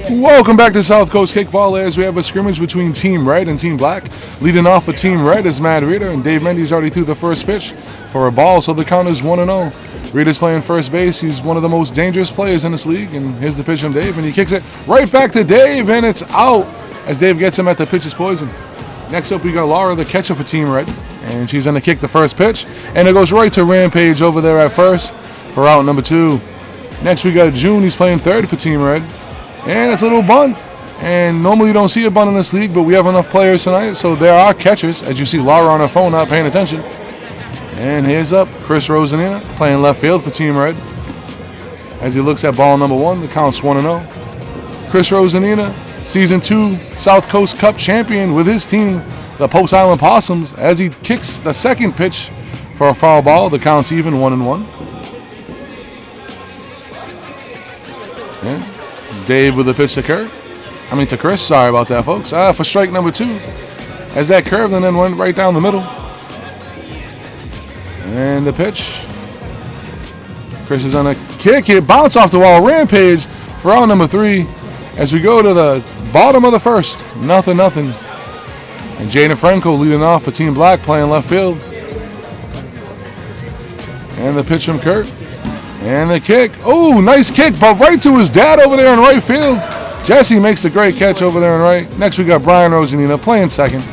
Welcome back to South Coast Kickball as we have a scrimmage between Team Red and Team Black. Leading off for Team Red is Matt Reeder, and Dave Mendy's already threw the first pitch for a ball, so the count is 1-0. Reeder's playing first base. He's one of the most dangerous players in this league, and here's the pitch from Dave, and he kicks it right back to Dave, and it's out as Dave gets him at the pitcher's poison. Next up, we got Laura, the catcher for Team Red, and she's going to kick the first pitch, and it goes right to Rampage over there at first for out number 2. Next, we got June. He's playing third for Team Red. And it's a little bunt. And normally you don't see a bunt in this league, but we have enough players tonight, so there are catchers. As you see Laura on her phone not paying attention. And here's up Chris Rosanina playing left field for Team Red. As he looks at ball number 1, the count's 1-0. Chris Rosanina, Season 2 South Coast Cup champion with his team, the Post Island Possums, as he kicks the second pitch for a foul ball. The count's even 1-1. And Dave with a pitch to Chris. Sorry about that, folks. For strike number 2. As that curved and then went right down the middle. And the pitch. Chris is on a kick. It bounced off the wall. Rampage for out number 3. As we go to the bottom of the first. 0-0. And Jaden Franco leading off for Team Black playing left field. And the pitch from Kurt. And the kick. Oh, nice kick, but right to his dad over there in right field. Jesse makes a great catch over there in right. Next, we got Brian Rosanina playing second.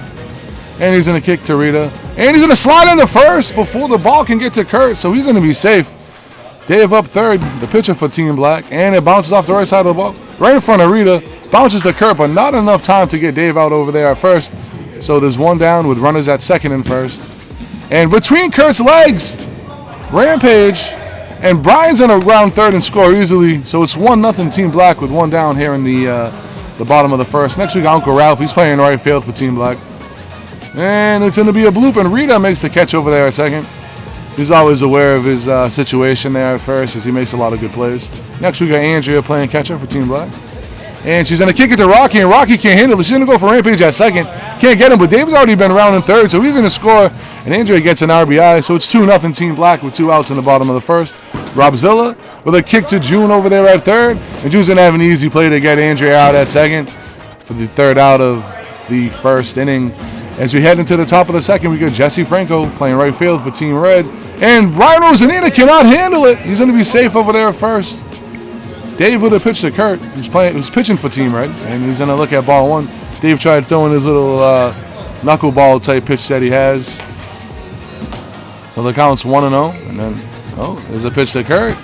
And he's going to kick to Rita. And he's going to slide into first before the ball can get to Kurt, so he's going to be safe. Dave up third, the pitcher for Team Black. And it bounces off the right side of the ball. Right in front of Rita. Bounces to Kurt, but not enough time to get Dave out over there at first. So there's one down with runners at second and first. And between Kurt's legs, Rampage. And Brian's going to round third and score easily. So it's 1-0 Team Black with one down here in the bottom of the first. Next we got Uncle Ralph. He's playing right field for Team Black. And it's going to be a bloop. And Rita makes the catch over there at second. He's always aware of his situation there at first as he makes a lot of good plays. Next we got Andrea playing catcher for Team Black. And she's going to kick it to Rocky. And Rocky can't handle it. She's going to go for Rampage at second. Can't get him. But Dave's already been rounding third. So he's going to score. And Andrea gets an RBI. So it's 2-0 Team Black with 2 outs in the bottom of the first. Rob Zilla with a kick to June over there at third. And June's going to have an easy play to get Andrea out at second for the third out of the first inning. As we head into the top of the second, we got Jesse Franco playing right field for Team Red. And Brian Rosanina cannot handle it. He's going to be safe over there at first. Dave with a pitch to Kurt, who's pitching for Team Red. And he's going to look at ball 1. Dave tried throwing his little knuckleball type pitch that he has. So the count's 1-0. And then there's a pitch to Kurt.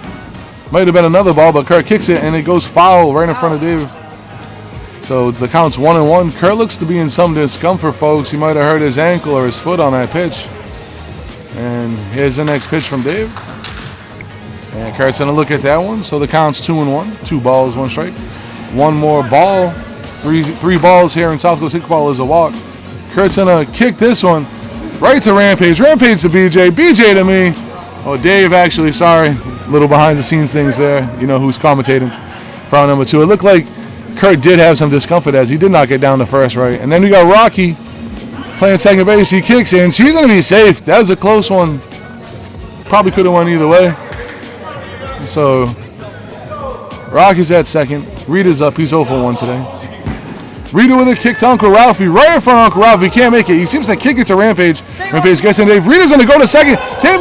Might have been another ball, but Kurt kicks it, and it goes foul right in front of Dave. So the count's 1-1. Kurt looks to be in some discomfort, folks. He might have hurt his ankle or his foot on that pitch. And here's the next pitch from Dave. And Kurt's going to look at that one. So the count's 2-1. 2 balls, 1 strike. One more ball. Three balls here in South Coast Kickball is a walk. Kurt's going to kick this one right to Rampage. Rampage to BJ. BJ to me. Oh, Dave, actually, sorry. Little behind-the-scenes things there. You know who's commentating for round number 2. It looked like Kurt did have some discomfort as he did not get down to first right. And then we got Rocky playing second base. He kicks in. She's going to be safe. That was a close one. Probably could have won either way. So, Rocky's at second. Rita's up. He's 0 for 1 today. Rita with a kick to Uncle Ralphie. Right in front of Uncle Ralphie. Can't make it. He seems to kick it to Rampage. Rampage gets in Dave. Rita's going to go to second. Dave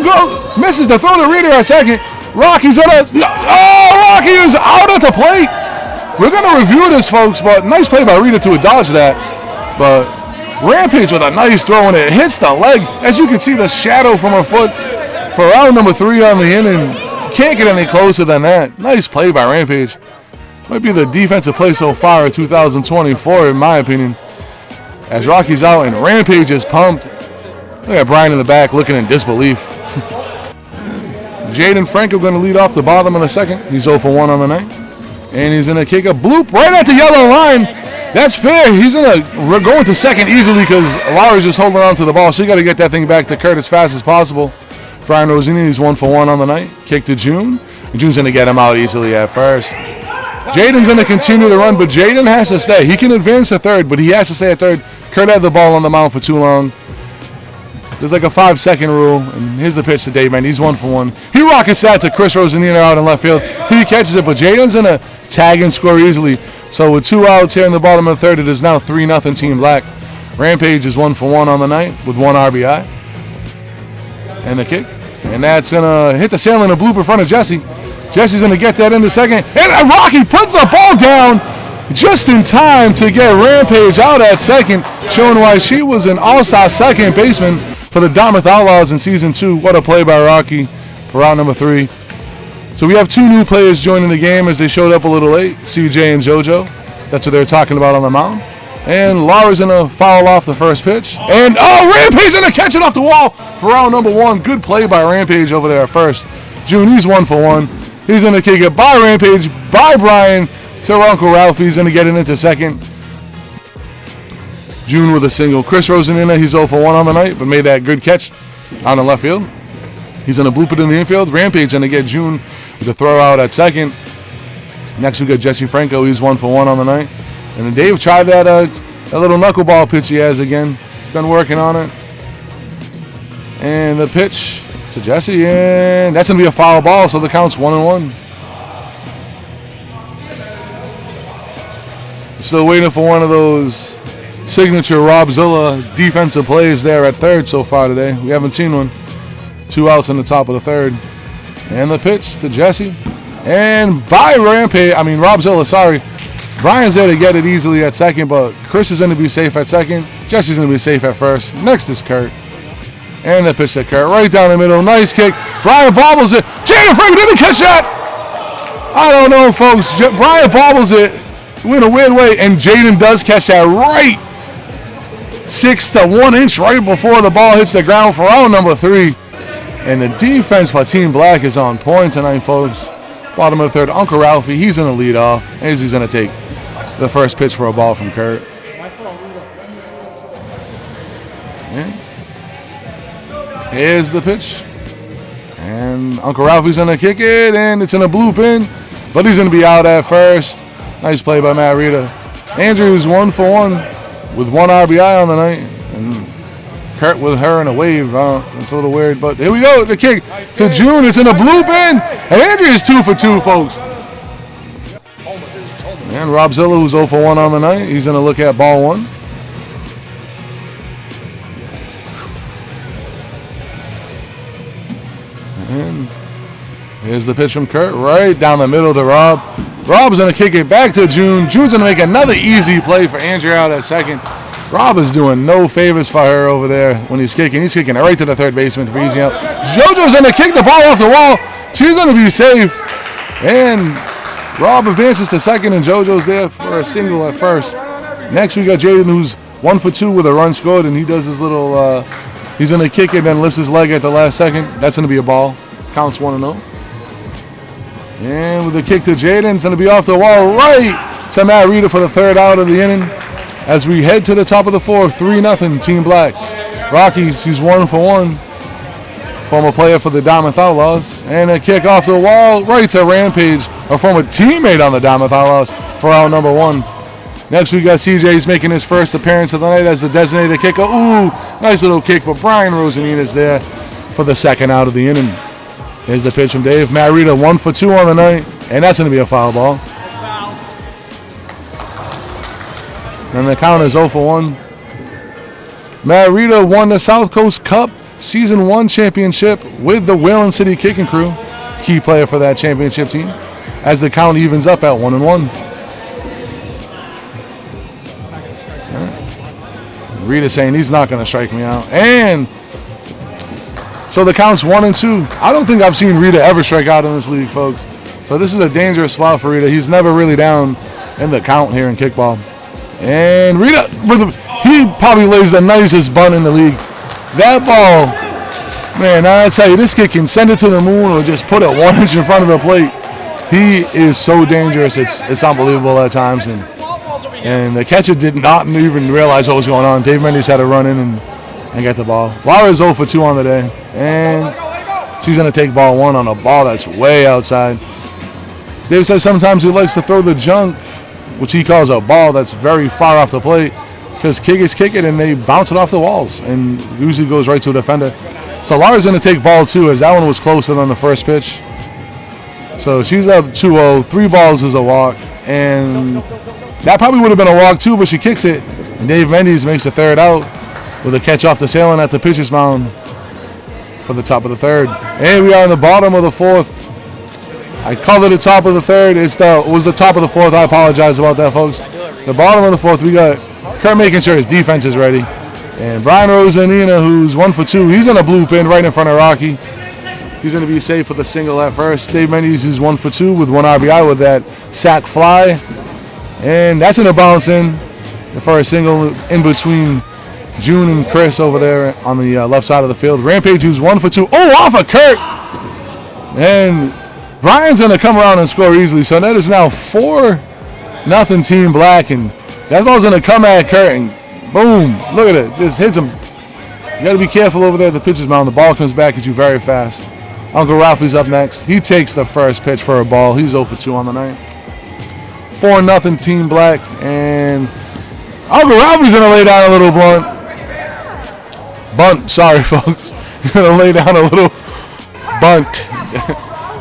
misses to throw to Rita at second. Rocky's on a... Oh, Rocky is out at the plate. We're going to review this, folks, but nice play by Rita to dodge that. But Rampage with a nice throw, and it hits the leg. As you can see, the shadow from her foot for round number 3 on the inning. Can't get any closer than that. Nice play by Rampage. Might be the defensive play so far in 2024, in my opinion. As Rocky's out and Rampage is pumped. Look at Brian in the back looking in disbelief. Jaden Franco going to lead off the bottom of the second. He's 0 for 1 on the night. And he's going to kick a bloop right at the yellow line. That's fair. We're going to second easily because Lowry's just holding on to the ball. So you got to get that thing back to Kurt as fast as possible. Brian Rosanini, he's 1 for 1 on the night. Kick to June. And June's going to get him out easily at first. Jaden's going to continue the run, but Jaden has to stay. He can advance to third, but he has to stay at third. Kurt had the ball on the mound for too long. There's like a 5-second rule, and here's the pitch to Dave, man. He's 1 for 1. He rockets that to Chris Rosanina out in left field. He catches it, but Jaden's going to tag and score easily. So with 2 outs here in the bottom of the 3rd, it is now 3-0 Team Black. Rampage is 1 for 1 on the night with 1 RBI. And the kick. And that's going to hit the ceiling and bloop in front of Jesse. Jesse's going to get that into second. And Rocky puts the ball down just in time to get Rampage out at second, showing why she was an all-star second baseman for the Dartmouth Outlaws in Season 2. What a play by Rocky for out number 3. So we have 2 new players joining the game as they showed up a little late, CJ and JoJo. That's what they're talking about on the mound. And Laura's going to foul off the first pitch. And, Rampage going to catch it off the wall for out number 1. Good play by Rampage over there at first. June, he's 1 for 1. He's going to kick it by Rampage, by Brian, to Uncle Ralph. He's going to get it into second. June with a single. Chris Rosenina, he's 0 for 1 on the night, but made that good catch on the left field. He's going to bloop it in the infield. Rampage going to get June with a throw out at second. Next we got Jesse Franco. He's 1 for 1 on the night. And then Dave tried that little knuckleball pitch he has again. He's been working on it. And the pitch to Jesse, and that's going to be a foul ball, so the count's 1-1. Still waiting for one of those signature Rob Zilla defensive plays there at 3rd so far today. We haven't seen one. 2 outs in the top of the 3rd. And the pitch to Jesse. And by Rob Zilla, sorry. Brian's there to get it easily at second, but Chris is going to be safe at second. Jesse's going to be safe at first. Next is Kurt. And the pitch to Kurt right down the middle. Nice kick. Brian bobbles it. Jaden Frank didn't catch that. I don't know, folks. Brian bobbles it in a weird way, and Jaden does catch that right 6 to 1 inch right before the ball hits the ground for out number 3. And the defense for Team Black is on point tonight, folks. Bottom of the 3rd, Uncle Ralphie, he's going to lead off as he's going to take the first pitch for a ball from Kurt. And here's the pitch. And Uncle Ralphie's going to kick it, and it's in a bloop in, but he's going to be out at first. Nice play by Matt Rita. Andrew's 1 for 1 with 1 RBI on the night. And Kurt with her in a wave. It's a little weird, but here we go. The kick to June. It's in a bloop in. And Andrew's 2 for 2, folks. And Rob Zilla, who's 0 for 1 on the night. He's going to look at ball 1. And here's the pitch from Kurt, right down the middle to Rob. Rob's going to kick it back to June. June's going to make another easy play for Andrew out at second. Rob is doing no favors for her over there when he's kicking. He's kicking it right to the 3rd baseman for easy out. JoJo's going to kick the ball off the wall. She's going to be safe. And Rob advances to second, and JoJo's there for a single at first. Next, we got Jaden, who's 1 for 2 with a run scored, and he does his little, he's going to kick it, then lifts his leg at the last second. That's going to be a ball. Counts 1-0. And with the kick to Jaden, it's going to be off the wall right to Matt Rita for the 3rd out of the inning. As we head to the top of the 4th, 3-0 Team Black. Rocky, she's 1 for 1. Former player for the Dartmouth Outlaws. And a kick off the wall right to Rampage, a former teammate on the Dartmouth Outlaws for out number 1. Next we got CJ's making his first appearance of the night as the designated kicker. Ooh, nice little kick, but Brian Rosenina's there for the 2nd out of the inning. Here's the pitch from Dave. Matt Rita 1 for 2 on the night, and that's going to be a foul ball. And the count is 0 for 1. Matt Rita won the South Coast Cup Season 1 championship with the Whalen City Kicking Crew. Key player for that championship team. As the count evens up at 1-1. Rita saying he's not going to strike me out. And so the count's 1-2. I don't think I've seen Rita ever strike out in this league, folks. So this is a dangerous spot for Rita. He's never really down in the count here in kickball. And Rita, he probably lays the nicest bunt in the league. That ball, man, I tell you, this kid can send it to the moon or just put it 1 inch in front of the plate. He is so dangerous. It's unbelievable at times. And the catcher did not even realize what was going on. Dave Mendes had to run in and get the ball. Laura's 0 for 2 on the day. And she's going to take ball 1 on a ball that's way outside. Dave says sometimes he likes to throw the junk, which he calls a ball that's very far off the plate, because kickers kick it and they bounce it off the walls and usually goes right to a defender. So Laura's going to take ball 2 as that one was closer than the first pitch. So she's up 2-0. 3 balls is a walk. And That probably would have been a walk too, but she kicks it. And Dave Mendes makes the third out with a catch off the sailing at the pitcher's mound for the top of the third. And we are in the bottom of the fourth. I called it the top of the third. It was the top of the fourth. I apologize about that, folks. The bottom of the fourth, we got Kurt making sure his defense is ready. And Brian Rosanina, who's 1 for 2. He's on a blue pin right in front of Rocky. He's going to be safe with a single at first. Dave Mendes is 1 for 2 with 1 RBI with that sac fly. And that's in a bounce in for a single in between June and Chris over there on the left side of the field. Rampage, who's 1 for 2. Oh, off of Kurt! And Brian's going to come around and score easily. So that is now 4-0 Team Black. And that ball's going to come at Kurt and boom. Look at it. Just hits him. You got to be careful over there at the pitcher's mound. The ball comes back at you very fast. Uncle Ralphie's up next. He takes the first pitch for a ball. He's 0 for 2 on the night. 4-0 Team Black. And Uncle Ralphie's going to lay down a little bunt. Sorry, folks. He's going to lay down a little bunt.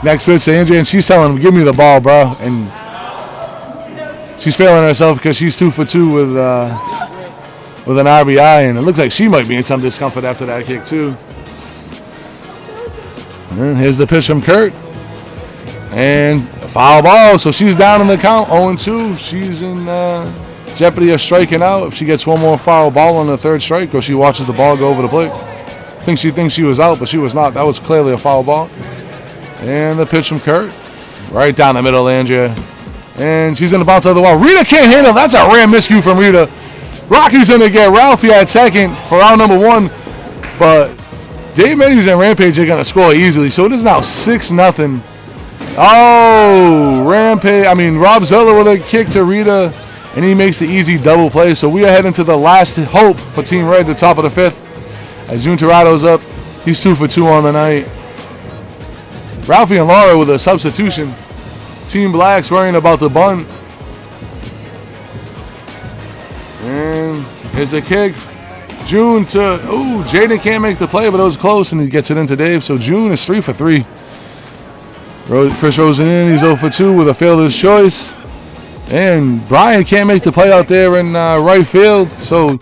Next pitch to Andrea, and she's telling him, give me the ball, bro. And she's failing herself because she's 2 for 2 with an RBI, and it looks like she might be in some discomfort after that kick, too. And here's the pitch from Kurt. And a foul ball, so she's down in the count, 0-2. She's in jeopardy of striking out if she gets one more foul ball on the third strike or she watches the ball go over the plate. I think she thinks she was out, but she was not. That was clearly a foul ball. And the pitch from Kurt. Right down the middle, Andrea. And she's going to bounce out of the wall. Rita can't handle. That's a rare miscue from Rita. Rocky's going to get Ralphie at second for out number 1. But Dave Mendes and Rampage are going to score easily. So it is now 6-0. Oh, Rob Zilla with a kick to Rita. And he makes the easy double play. So we are heading to the last hope for Team Red, the top of the 5th. As June Tirado's up. He's 2 for 2 on the night. Ralphie and Laura with a substitution. Team Black's worrying about the bunt. And here's the kick. June to, Jaden can't make the play, but it was close, and he gets it into Dave. So June is 3 for 3. Chris Rosen he's 0 for 2 with a fielder's choice. And Brian can't make the play out there in right field. So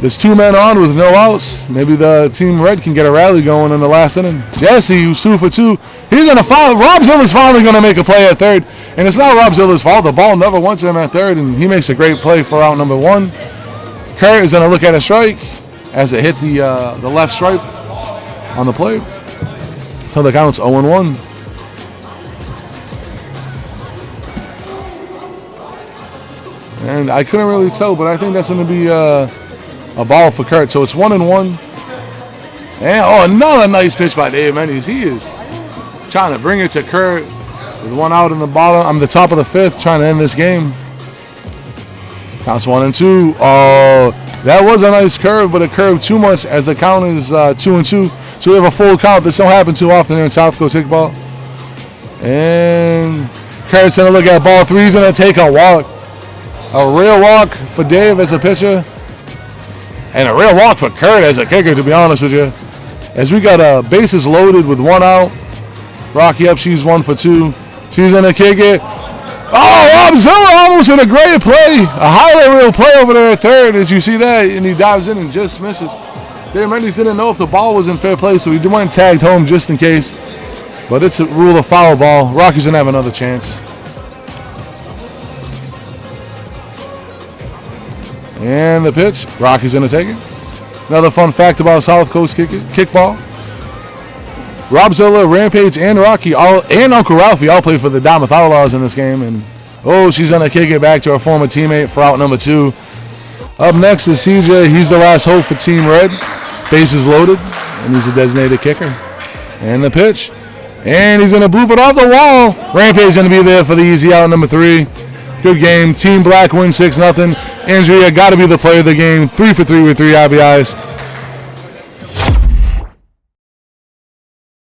there's 2 men on with no outs. Maybe the Team Red can get a rally going in the last inning. Jesse, who's 2 for 2. He's going to foul. Rob Zilla's finally going to make a play at third. And it's not Rob Zilla's fault. The ball never went to him at third, and he makes a great play for out number 1. Kurt is going to look at a strike as it hit the left stripe on the plate. So the count's 0-1. And I couldn't really tell, but I think that's going to be a ball for Kurt. So it's 1-1. And another nice pitch by Dave Mendes. He is trying to bring it to Kurt with 1 out in the bottom. I'm the top of the 5th, trying to end this game. Counts 1-2. Oh, that was a nice curve, but it curved too much as the count is 2-2. So we have a full count. This don't happen too often here in South Coast Kickball. And Kurt's going to look at ball 3. He's going to take a walk. A real walk for Dave as a pitcher. And a real walk for Kurt as a kicker, to be honest with you. As we got bases loaded with 1 out. Rocky up, she's 1 for 2. She's going to kick it. Oh, Rob Zilla almost with a great play. A highlight reel play over there at third, as you see that. And he dives in and just misses. Dave Mendes didn't know if the ball was in fair play, so he went tagged home just in case. But it's a rule of foul ball. Rocky's going to have another chance. And the pitch. Rocky's going to take it. Another fun fact about South Coast Kickball. Rob Zilla, Rampage, and Rocky, and Uncle Ralphie all play for the Dartmouth Outlaws in this game. And she's going to kick it back to her former teammate for out number 2. Up next is CJ. He's the last hope for Team Red. Bases loaded, and he's a designated kicker. And the pitch. And he's going to bloop it off the wall. Rampage going to be there for the easy out number 3. Good game. Team Black wins 6-0. Andrea got to be the player of the game. 3 for 3 with 3 RBIs.